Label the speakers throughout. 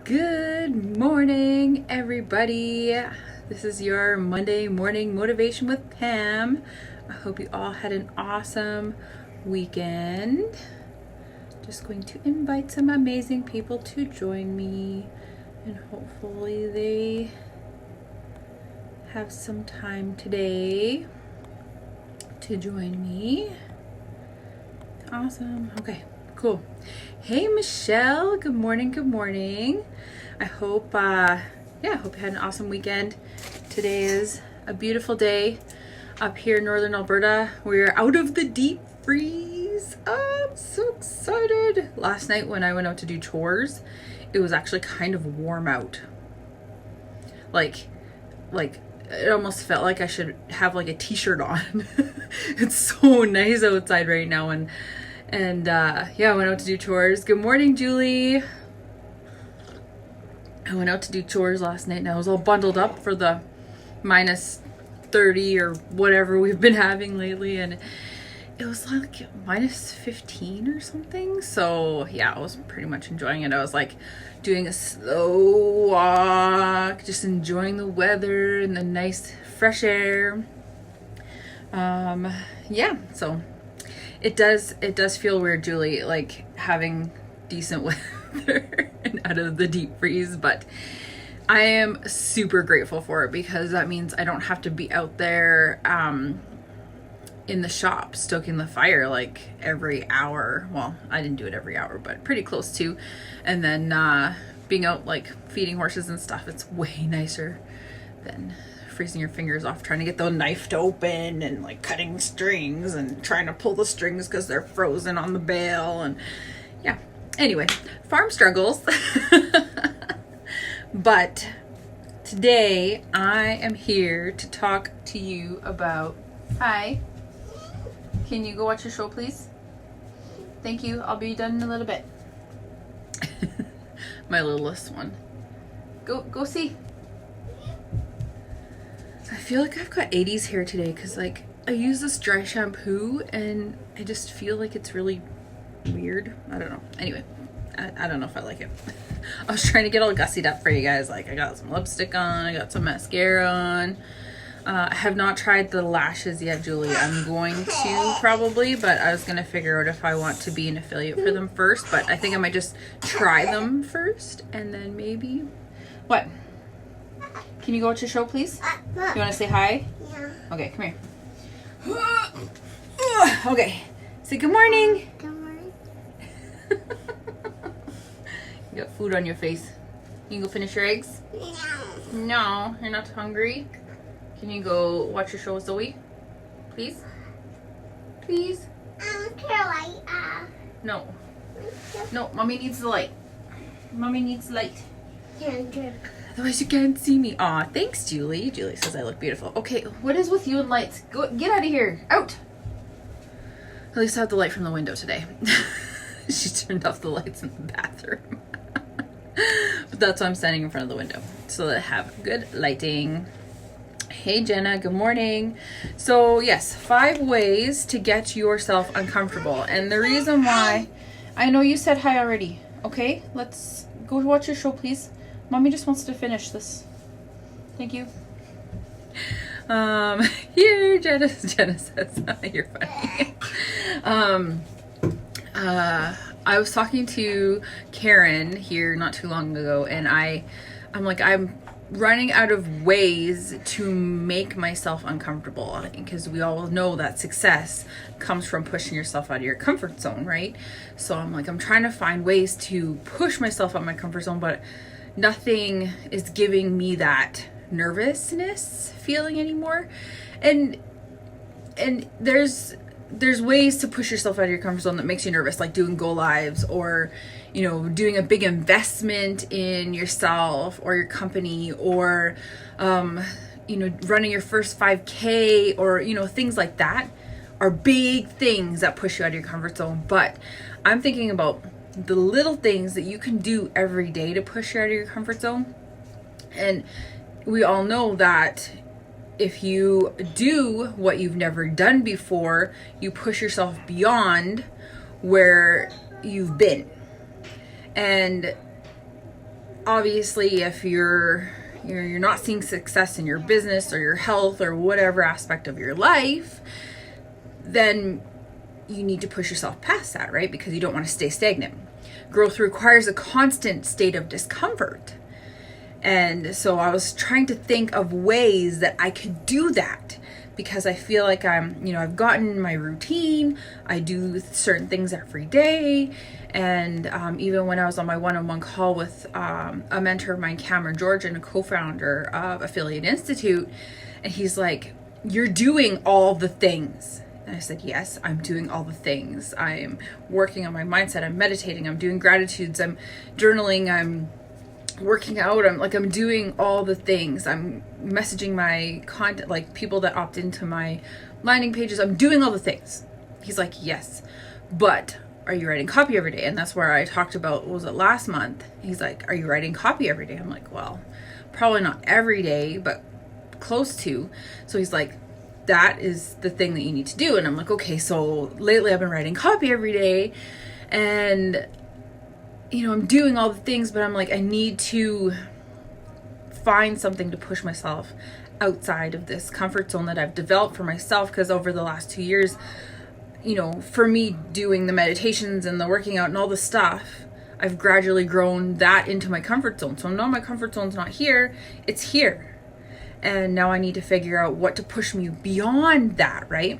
Speaker 1: Good morning, everybody. This is your Monday morning motivation with Pam. I hope you all had an awesome weekend. Just going to invite some amazing people to join me, and hopefully they have some time today to join me. Awesome. Okay, cool. Hey Michelle, good morning, good morning. I hope I hope you had an awesome weekend. Today is a beautiful day up here in northern Alberta. We're out of the deep freeze. Oh, I'm so excited. Last night when I went out to do chores, it was actually kind of warm out. Like it almost felt like I should have like a t-shirt on. It's so nice outside right now, and I went out to do chores. Good morning, Julie. I went out to do chores last night and I was all bundled up for the minus 30 or whatever we've been having lately, and it was like minus 15 or something. So yeah, I was pretty much enjoying it. I was like doing a slow walk, just enjoying the weather and the nice fresh air. So it does feel weird, Julie, like having decent weather and out of the deep freeze, but I am super grateful for it because that means I don't have to be out there in the shop stoking the fire like every hour. Well, I didn't do it every hour, but pretty close to. And then being out like feeding horses and stuff, it's way nicer than freezing your fingers off trying to get the knife to open and like cutting strings and trying to pull the strings because they're frozen on the bale. And yeah, anyway, farm struggles. But today I am here to talk to you about, hi, can you go watch your show, please? Thank you. I'll be done in a little bit. My littlest one. Go see. I feel like I've got 80s hair today because like I use this dry shampoo and I just feel like it's really weird. I don't know. Anyway, I don't know if I like it. I was trying to get all gussied up for you guys. Like I got some lipstick on, I got some mascara on. I have not tried the lashes yet, Julie. I'm going to probably, but I was going to figure out if I want to be an affiliate for them first. But I think I might just try them first and then maybe. What? Can you go watch your show, please? You want to say hi?
Speaker 2: Yeah.
Speaker 1: Okay, come here. Okay. Say good morning.
Speaker 2: Good morning.
Speaker 1: You got food on your face. You can go finish your eggs? No, you're not hungry? Can you go watch your show with Zoe? Please? Please? No. No, Mommy needs the light. Mommy needs light. Otherwise you can't see me. Aw, thanks, Julie. Julie says I look beautiful. Okay, what is with you and lights? Go, get out of here. Out. At least I have the light from the window today. She turned off the lights in the bathroom. But that's why I'm standing in front of the window, so that I have good lighting. Hey Jenna, good morning. So yes, 5 ways to get yourself uncomfortable. And the reason why, I know you said hi already. Okay, let's go watch your show, please. Mommy just wants to finish this. Thank you. Here, Jenna says, you're funny. I was talking to Karen here not too long ago, and I'm like, I'm running out of ways to make myself uncomfortable, because we all know that success comes from pushing yourself out of your comfort zone, right? So I'm like, I'm trying to find ways to push myself out of my comfort zone, but nothing is giving me that nervousness feeling anymore. And there's ways to push yourself out of your comfort zone that makes you nervous, like doing go lives, or doing a big investment in yourself or your company, or running your first 5K, or things like that are big things that push you out of your comfort zone. But I'm thinking about the little things that you can do every day to push you out of your comfort zone. And we all know that if you do what you've never done before, you push yourself beyond where you've been. And obviously if you're not seeing success in your business or your health or whatever aspect of your life, then you need to push yourself past that, right? Because you don't want to stay stagnant. Growth requires a constant state of discomfort. And so I was trying to think of ways that I could do that, because I feel like I've gotten my routine. I do certain things every day. And even when I was on my one-on-one call with a mentor of mine, Cameron George, and a co-founder of Affiliate Institute, and he's like, "You're doing all the things." And I said, "Yes, I'm doing all the things. I'm working on my mindset. I'm meditating. I'm doing gratitudes. I'm journaling. I'm working out. I'm doing all the things. I'm messaging my content, like people that opt into my landing pages. I'm doing all the things." He's like, "Yes, but are you writing copy every day?" And that's where I talked about, was it last month? He's like, "Are you writing copy every day?" I'm like, "Well, probably not every day, but close to." So he's like, "That is the thing that you need to do." And I'm like, "Okay." So lately I've been writing copy every day, and I'm doing all the things, but I'm like, I need to find something to push myself outside of this comfort zone that I've developed for myself. Because over the last 2 years, for me, doing the meditations and the working out and all the stuff, I've gradually grown that into my comfort zone. So now my comfort zone's not here, it's here. And now I need to figure out what to push me beyond that, right?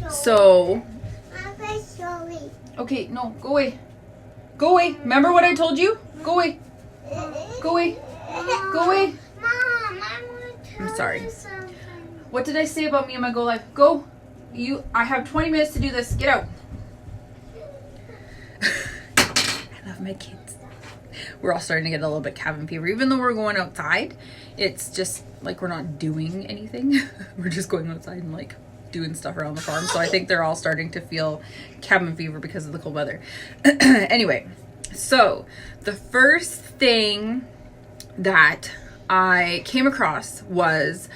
Speaker 1: So, okay, no, go away. Go away. Remember what I told you? Go away. Go away. Go away.
Speaker 2: Mom,
Speaker 1: I'm sorry. What did I say about me and my Go Life? Go. I have 20 minutes to do this. Get out. I love my kids. We're all starting to get a little bit cabin fever. Even though we're going outside, it's just like we're not doing anything. We're just going outside and like doing stuff around the farm. So I think they're all starting to feel cabin fever because of the cold weather. Anyway, so the first thing that I came across was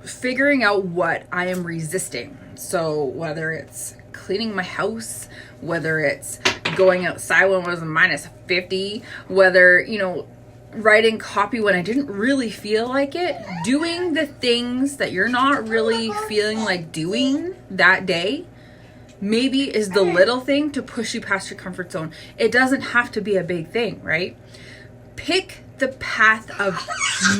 Speaker 1: figuring out what I am resisting. So whether it's cleaning my house, whether it's going outside when it was minus 50, whether, writing copy when I didn't really feel like it, doing the things that you're not really feeling like doing that day, maybe is the little thing to push you past your comfort zone. It doesn't have to be a big thing, right? Pick the path of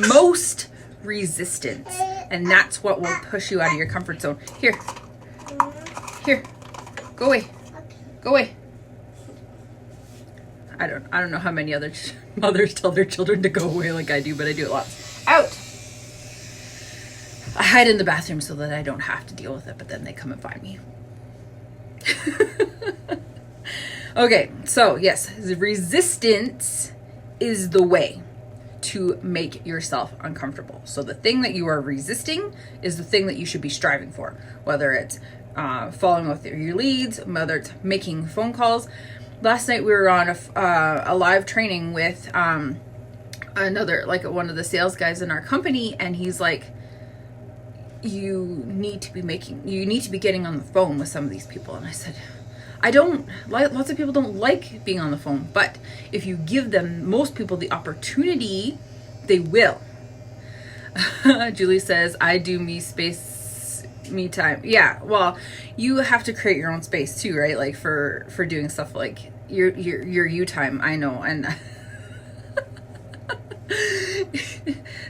Speaker 1: most resistance, and that's what will push you out of your comfort zone. Here, go away, go away. I don't know how many other mothers tell their children to go away like I do, but I do it lots. Out. I hide in the bathroom so that I don't have to deal with it, but then they come and find me. Okay, so yes, resistance is the way to make yourself uncomfortable. So the thing that you are resisting is the thing that you should be striving for, whether it's following with your leads, whether it's making phone calls. Last night we were on a live training with another, like one of the sales guys in our company, and he's like, you need to be getting on the phone with some of these people. And I said, lots of people don't like being on the phone, but if you give most people the opportunity, they will. Julie says, I do me time. Yeah, well, you have to create your own space too, right? Like for doing stuff like your you time. I know. And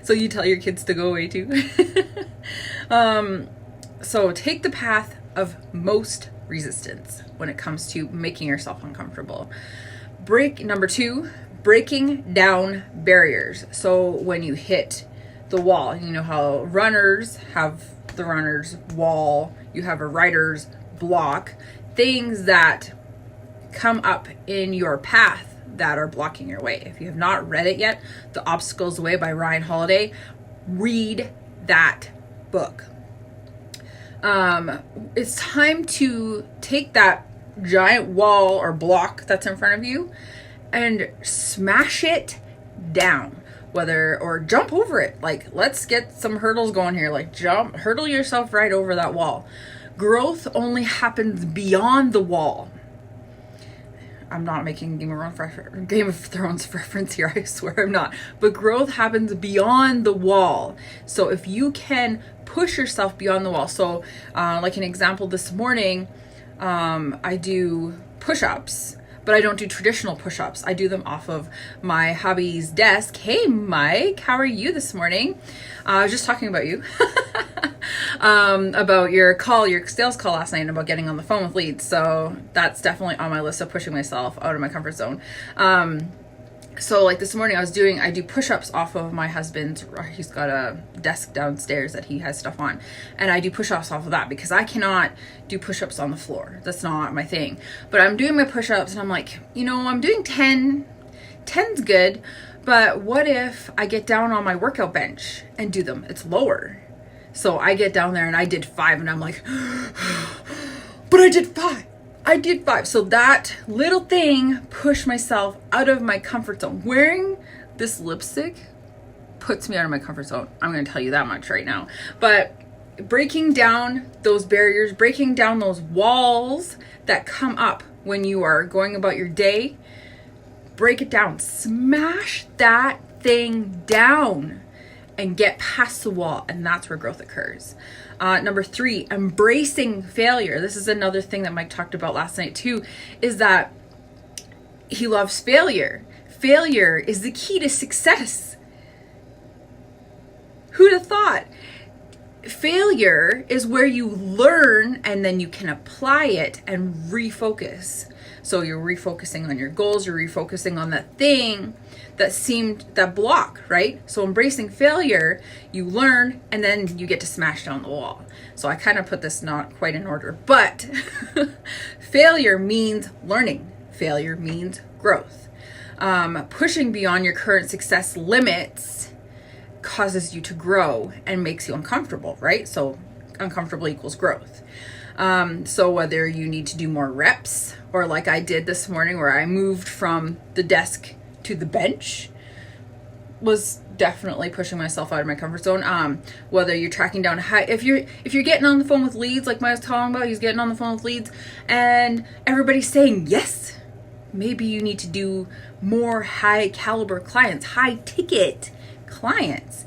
Speaker 1: so you tell your kids to go away too. So take the path of most resistance when it comes to making yourself uncomfortable. Number 2, breaking down barriers. So when you hit the wall, you know how runners have the runner's wall, you have a writer's block, things that come up in your path that are blocking your way. If you have not read it yet, The Obstacles Away by Ryan Holiday, read that book. It's time to take that giant wall or block that's in front of you and smash it down, or jump over it. Like, let's get some hurdles going here. Like, hurdle yourself right over that wall. Growth only happens beyond the wall. I'm not making Game of Thrones reference here, I swear I'm not. But growth happens beyond the wall. So if you can push yourself beyond the wall. So like an example this morning, I do push-ups, but I don't do traditional push-ups. I do them off of my hubby's desk. Hey, Mike, how are you this morning? I was just talking about you. About your sales call last night, and about getting on the phone with leads. So that's definitely on my list of pushing myself out of my comfort zone. So like this morning I do push-ups off of my husband's, he's got a desk downstairs that he has stuff on, and I do push-ups off of that because I cannot do push-ups on the floor. That's not my thing. But I'm doing my push-ups and I'm like, I'm doing 10. 10's good, but what if I get down on my workout bench and do them? It's lower. So I get down there and I did 5 and I'm like, but I did 5. I did 5. So that little thing pushed myself out of my comfort zone. Wearing this lipstick puts me out of my comfort zone. I'm going to tell you that much right now. But breaking down those barriers, breaking down those walls that come up when you are going about your day, break it down. Smash that thing down and get past the wall, and that's where growth occurs. Number 3, embracing failure. This is another thing that Mike talked about last night too, is that he loves failure. Failure is the key to success. Who'd have thought? Failure is where you learn and then you can apply it and refocus. So you're refocusing on your goals, you're refocusing on that thing that block, right? So embracing failure, you learn and then you get to smash down the wall. So I kind of put this not quite in order, but failure means learning. Failure means growth. Pushing beyond your current success limits causes you to grow and makes you uncomfortable, right? So uncomfortable equals growth. So whether you need to do more reps, or like I did this morning where I moved from the desk to the bench, was definitely pushing myself out of my comfort zone. Whether you're tracking down if you're getting on the phone with leads, like Mike was talking about, he's getting on the phone with leads and everybody's saying yes, maybe you need to do more high caliber clients, high ticket clients.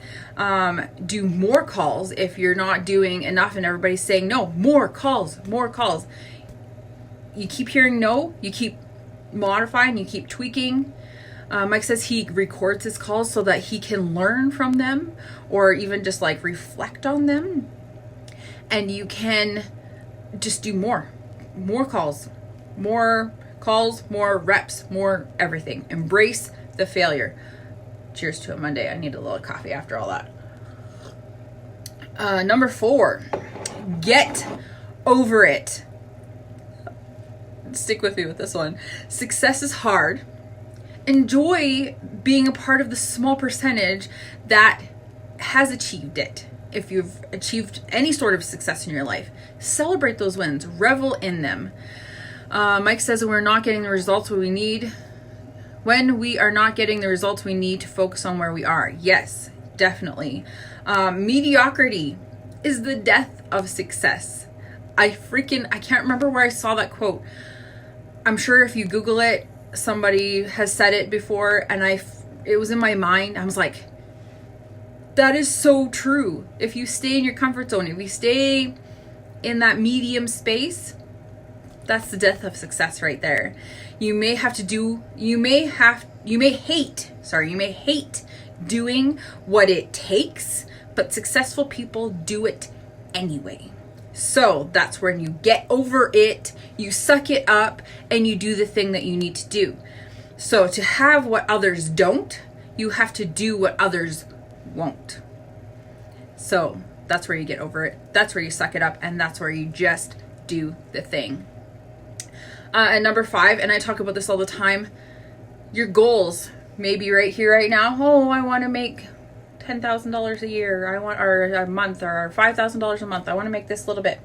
Speaker 1: Do more calls if you're not doing enough and everybody's saying no. More calls. You keep hearing no, you keep modifying, you keep tweaking. Mike says he records his calls so that he can learn from them or even just like reflect on them. And you can just do more calls, more reps, more everything. Embrace the failure. Cheers to a Monday. I need a little coffee after all that. Number 4, get over it. Stick with me with this one. Success is hard. Enjoy being a part of the small percentage that has achieved it. If you've achieved any sort of success in your life, celebrate those wins, revel in them. Mike says we're not getting the results we need. When we are not getting the results we need to focus on where we are. Yes, definitely. Mediocrity is the death of success. I can't remember where I saw that quote. I'm sure if you Google it, somebody has said it before, and it was in my mind. I was like, that is so true. If you stay in your comfort zone, if you stay in that medium space, that's the death of success right there. You may hate doing what it takes, but successful people do it anyway. So that's when you get over it, you suck it up, and you do the thing that you need to do. So to have what others don't, you have to do what others won't. So that's where you get over it. That's where you suck it up, and that's where you just do the thing. And number 5, and I talk about this all the time, your goals may be right here, right now. Oh, I want to make $10,000 a year. Or a month, or $5,000 a month. I want to make this little bit.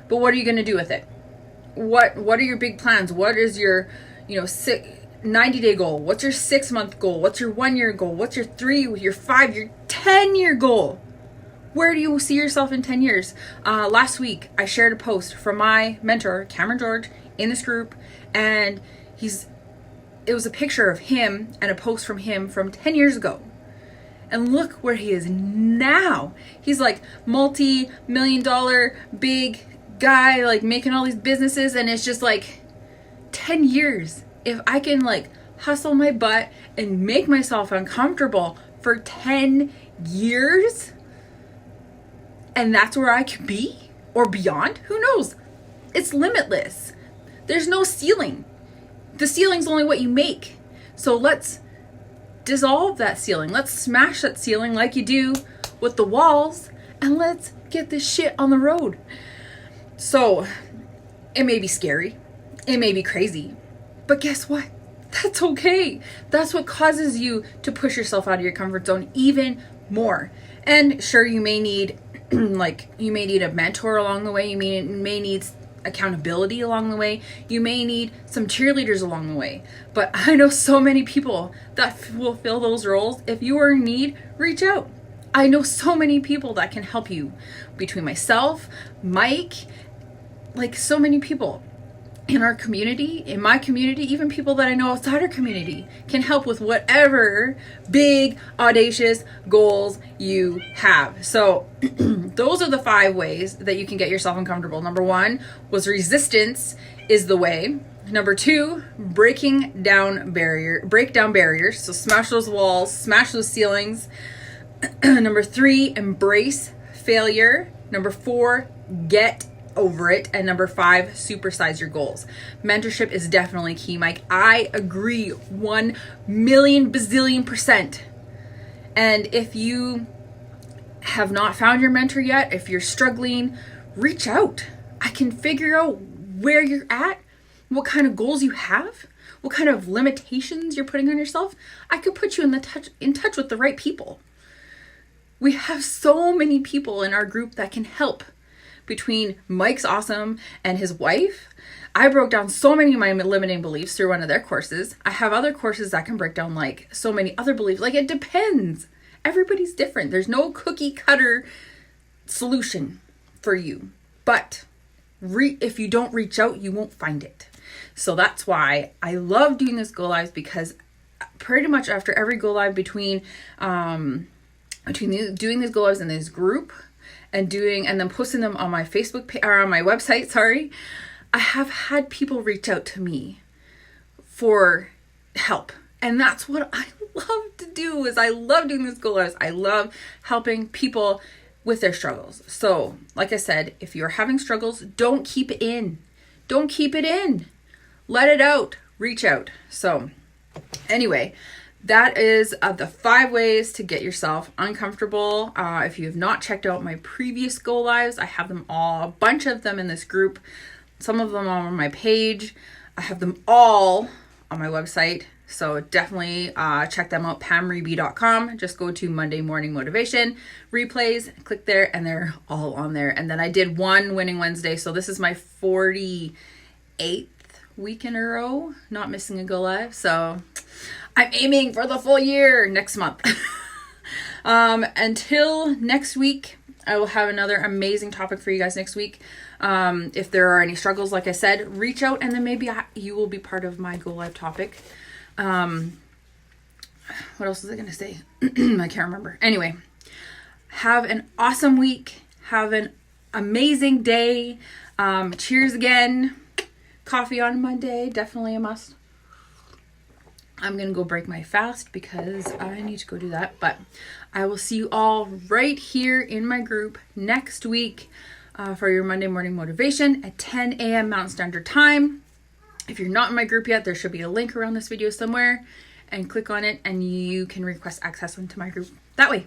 Speaker 1: But what are you going to do with it? What are your big plans? What is your 90-day goal? What's your 6-month goal? What's your 1-year goal? What's your 3, your 5, your 10-year goal? Where do you see yourself in 10 years? Last week, I shared a post from my mentor, Cameron George, in this group, and it was a picture of him and a post from him from 10 years ago. And look where he is now. He's like multi-million-dollar big guy, like making all these businesses, and it's just like 10 years. If I can like hustle my butt and make myself uncomfortable for 10 years, and that's where I could be or beyond, who knows? It's limitless. There's no ceiling. The ceiling's only what you make. So let's dissolve that ceiling. Let's smash that ceiling like you do with the walls, and let's get this shit on the road. So it may be scary. It may be crazy. But guess what? That's okay. That's what causes you to push yourself out of your comfort zone even more. And sure, you may need you may need a mentor along the way. You may need accountability along the way. You may need some cheerleaders along the way. But I know so many people that will fill those roles. If you are in need, reach out. I know so many people that can help you, between myself, Mike, like so many people in our community, in my community, even people that I know outside our community can help with whatever big, audacious goals you have. So those are the 5 ways that you can get yourself uncomfortable. Number 1 was resistance is the way. Number 2, break down barriers. So smash those walls, smash those ceilings. Number 3, embrace failure. Number 4, get over it. And number 5, supersize your goals. Mentorship is definitely key, Mike. I agree 1 million bazillion %. And if you have not found your mentor yet, if you're struggling, reach out. I can figure out where you're at, what kind of goals you have, what kind of limitations you're putting on yourself. I could put you in touch with the right people. We have so many people in our group that can help. Between Mike's awesome and his wife, I broke down so many of my limiting beliefs through one of their courses. I have other courses that can break down like so many other beliefs. Like it depends. Everybody's different. There's no cookie cutter solution for you. But if you don't reach out, you won't find it. So that's why I love doing this Go Lives, because pretty much after every Go Live between doing these Go Lives in this group, and then posting them on my Facebook page, or on my website, I have had people reach out to me for help. And that's what I love to do. I love doing this Go Lives. I love helping people with their struggles. So, like I said, if you're having struggles, don't keep it in. Don't keep it in. Let it out. Reach out. So, anyway, that is the 5 ways to get yourself uncomfortable. If you have not checked out my previous Go Lives, I have them all, a bunch of them in this group. Some of them are on my page. I have them all on my website. So definitely check them out, pamreeby.com. Just go to Monday Morning Motivation, replays, click there, and they're all on there. And then I did one Winning Wednesday. So this is my 48th week in a row, not missing a Go Live. So I'm aiming for the full year next month. Until next week, I will have another amazing topic for you guys next week. If there are any struggles, like I said, reach out, and then maybe you will be part of my Go Live topic. What else was I going to say? I can't remember. Anyway, have an awesome week. Have an amazing day. Cheers again. Coffee on Monday, definitely a must. I'm going to go break my fast because I need to go do that. But I will see you all right here in my group next week for your Monday Morning Motivation at 10 a.m. Mountain Standard Time. If you're not in my group yet, there should be a link around this video somewhere, and click on it and you can request access into my group that way.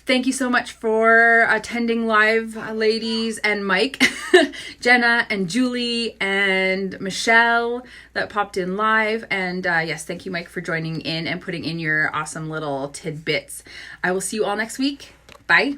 Speaker 1: Thank you so much for attending live, ladies, and Mike, Jenna and Julie and Michelle that popped in live. And yes, thank you, Mike, for joining in and putting in your awesome little tidbits. I will see you all next week. Bye.